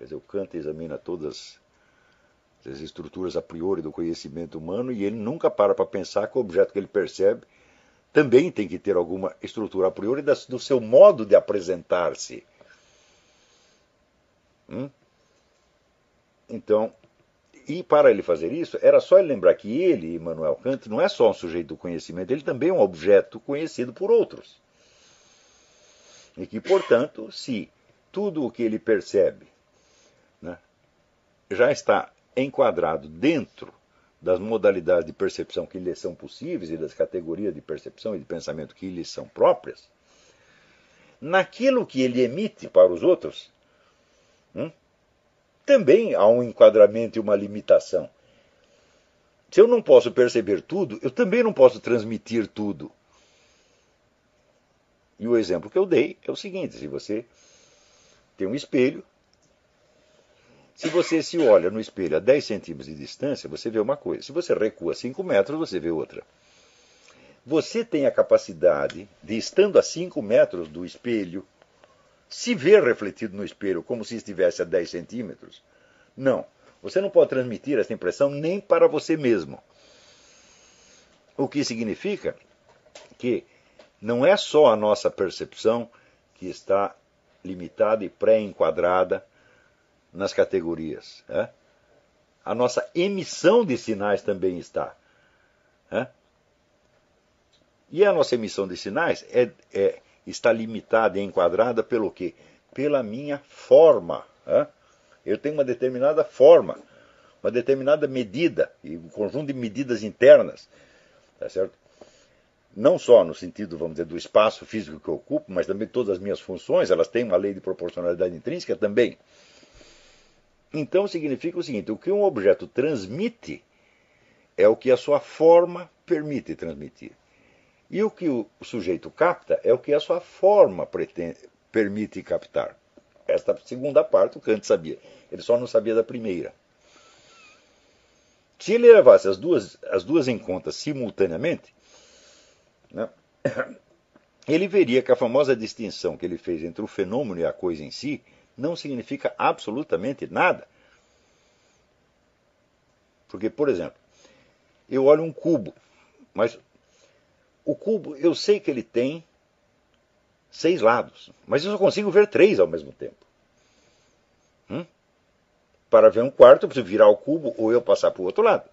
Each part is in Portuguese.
Quer dizer, o Kant examina todas as estruturas a priori do conhecimento humano e ele nunca para pensar que o objeto que ele percebe também tem que ter alguma estrutura a priori do seu modo de apresentar-se. Então, e para ele fazer isso, era só ele lembrar que ele, Immanuel Kant, não é só um sujeito do conhecimento, ele também é um objeto conhecido por outros. E que, portanto, se tudo o que ele percebe, né, já está enquadrado dentro das modalidades de percepção que lhes são possíveis e das categorias de percepção e de pensamento que lhes são próprias, naquilo que ele emite para os outros, também há um enquadramento e uma limitação. Se eu não posso perceber tudo, eu também não posso transmitir tudo. E o exemplo que eu dei é o seguinte: se você tem um espelho, se você se olha no espelho a 10 centímetros de distância, você vê uma coisa. Se você recua 5 metros, você vê outra. Você tem a capacidade de, estando a 5 metros do espelho, se ver refletido no espelho como se estivesse a 10 centímetros? Não. Você não pode transmitir essa impressão nem para você mesmo. O que significa que não é só a nossa percepção que está limitada e pré-enquadrada nas categorias. A nossa emissão de sinais também está. E a nossa emissão de sinais está limitada e enquadrada pelo quê? Pela minha forma. Eu tenho uma determinada forma, uma determinada medida, e um conjunto de medidas internas. Tá certo? Não só no sentido, vamos dizer, do espaço físico que eu ocupo, mas também todas as minhas funções, elas têm uma lei de proporcionalidade intrínseca também. Então significa o seguinte: o que um objeto transmite é o que a sua forma permite transmitir. E o que o sujeito capta é o que a sua forma permite captar. Esta segunda parte o Kant sabia. Ele só não sabia da primeira. Se ele levasse as duas em conta simultaneamente, né, ele veria que a famosa distinção que ele fez entre o fenômeno e a coisa em si não significa absolutamente nada. Porque, por exemplo, eu olho um cubo, mas o cubo eu sei que ele tem 6 lados, mas eu só consigo ver 3 ao mesmo tempo. Para ver um quarto, eu preciso virar o cubo ou eu passar para o outro lado.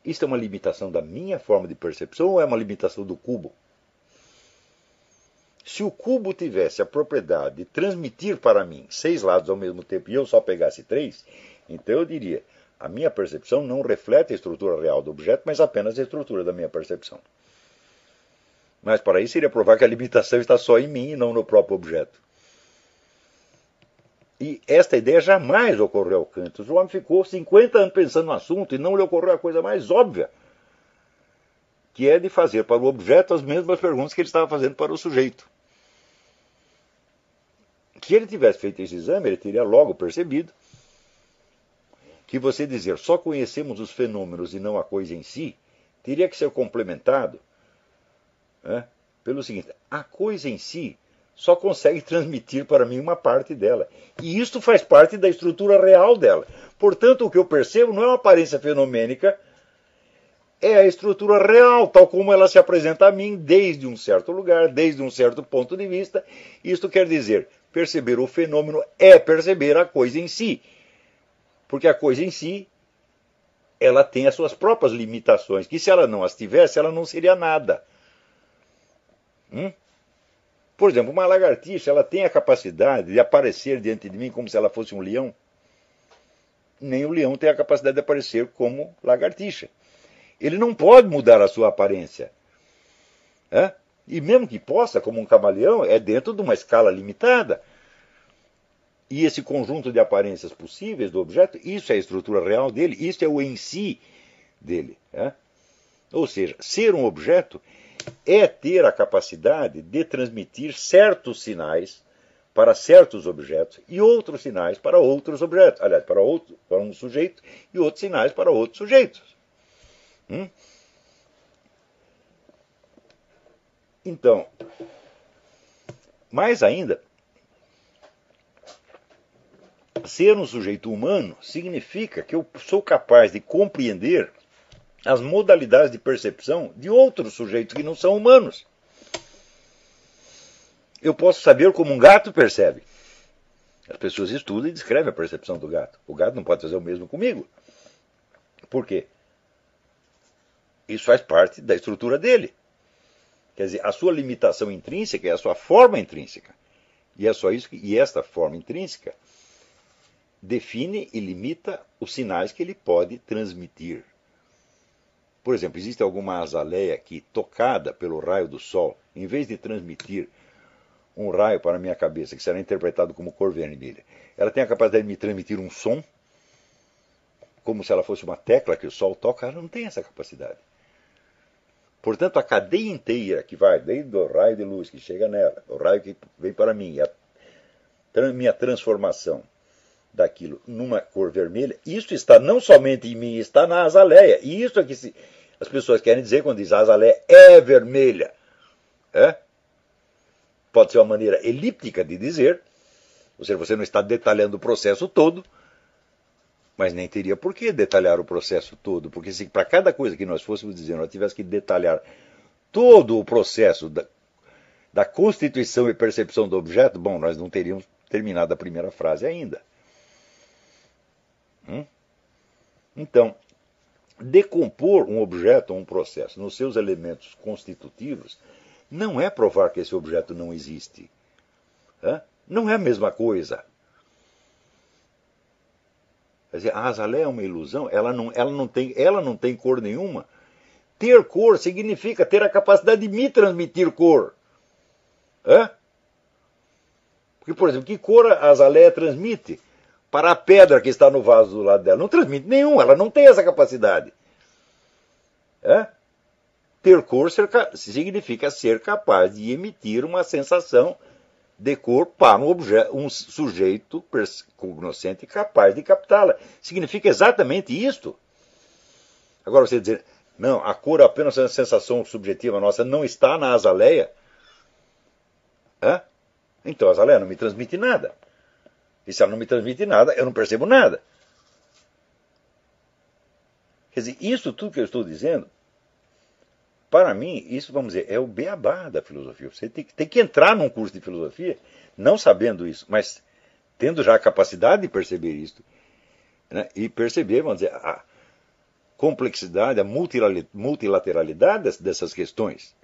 Isto é uma limitação da minha forma de percepção ou é uma limitação do cubo? Se o cubo tivesse a propriedade de transmitir para mim 6 lados ao mesmo tempo e eu só pegasse 3, então eu diria: a minha percepção não reflete a estrutura real do objeto, mas apenas a estrutura da minha percepção. Mas para isso seria provar que a limitação está só em mim e não no próprio objeto. E esta ideia jamais ocorreu ao Kant. O homem ficou 50 anos pensando no assunto e não lhe ocorreu a coisa mais óbvia, que é de fazer para o objeto as mesmas perguntas que ele estava fazendo para o sujeito. Se ele tivesse feito esse exame, ele teria logo percebido que você dizer só conhecemos os fenômenos e não a coisa em si, teria que ser complementado pelo seguinte: a coisa em si só consegue transmitir para mim uma parte dela. E isto faz parte da estrutura real dela. Portanto, o que eu percebo não é uma aparência fenomênica, é a estrutura real, tal como ela se apresenta a mim desde um certo lugar, desde um certo ponto de vista. Isto quer dizer, perceber o fenômeno é perceber a coisa em si. Porque a coisa em si, ela tem as suas próprias limitações, que se ela não as tivesse, ela não seria nada. Por exemplo, uma lagartixa, ela tem a capacidade de aparecer diante de mim como se ela fosse um leão. Nem o leão tem a capacidade de aparecer como lagartixa. Ele não pode mudar a sua aparência. E mesmo que possa, como um camaleão, é dentro de uma escala limitada. E esse conjunto de aparências possíveis do objeto, isso é a estrutura real dele, isso é o em si dele. Ou seja, ser um objeto é ter a capacidade de transmitir certos sinais para certos objetos e outros sinais para outros objetos. Aliás, para um sujeito e outros sinais para outros sujeitos. Então, mais ainda, ser um sujeito humano significa que eu sou capaz de compreender as modalidades de percepção de outros sujeitos que não são humanos. Eu posso saber como um gato percebe. As pessoas estudam e descrevem a percepção do gato. O gato não pode fazer o mesmo comigo. Por quê? Isso faz parte da estrutura dele. Quer dizer, a sua limitação intrínseca é a sua forma intrínseca. E é só isso e esta forma intrínseca define e limita os sinais que ele pode transmitir. Por exemplo, existe alguma azaleia que, tocada pelo raio do sol, em vez de transmitir um raio para a minha cabeça, que será interpretado como cor vermelha, ela tem a capacidade de me transmitir um som, como se ela fosse uma tecla que o sol toca. Ela não tem essa capacidade. Portanto, a cadeia inteira que vai desde o raio de luz que chega nela, o raio que vem para mim, a minha transformação daquilo numa cor vermelha, isso está não somente em mim, está na azaleia. E isso é que as pessoas querem dizer quando dizem a azaleia é vermelha. Pode ser uma maneira elíptica de dizer, ou seja, você não está detalhando o processo todo, mas nem teria por que detalhar o processo todo, porque se para cada coisa que nós fôssemos dizer, nós tivéssemos que detalhar todo o processo da constituição e percepção do objeto, bom, nós não teríamos terminado a primeira frase ainda. Então, decompor um objeto ou um processo nos seus elementos constitutivos não é provar que esse objeto não existe. Não é a mesma coisa. Quer dizer, a azaleia é uma ilusão, ela não tem cor nenhuma. Ter cor significa ter a capacidade de me transmitir cor. Porque, por exemplo, que cor a azaleia transmite para a pedra que está no vaso do lado dela? Não transmite nenhum, ela não tem essa capacidade. Ter cor significa ser capaz de emitir uma sensação de cor para um sujeito cognoscente capaz de captá-la. Significa exatamente isto. Agora você dizer, não, a cor é apenas uma sensação subjetiva nossa, não está na azaleia. Então a azaleia não me transmite nada. E se ela não me transmite nada, eu não percebo nada. Quer dizer, isso tudo que eu estou dizendo, para mim, isso, vamos dizer, é o beabá da filosofia. Você tem que entrar num curso de filosofia, não sabendo isso, mas tendo já a capacidade de perceber isso. E perceber, vamos dizer, a complexidade, a multilateralidade dessas questões.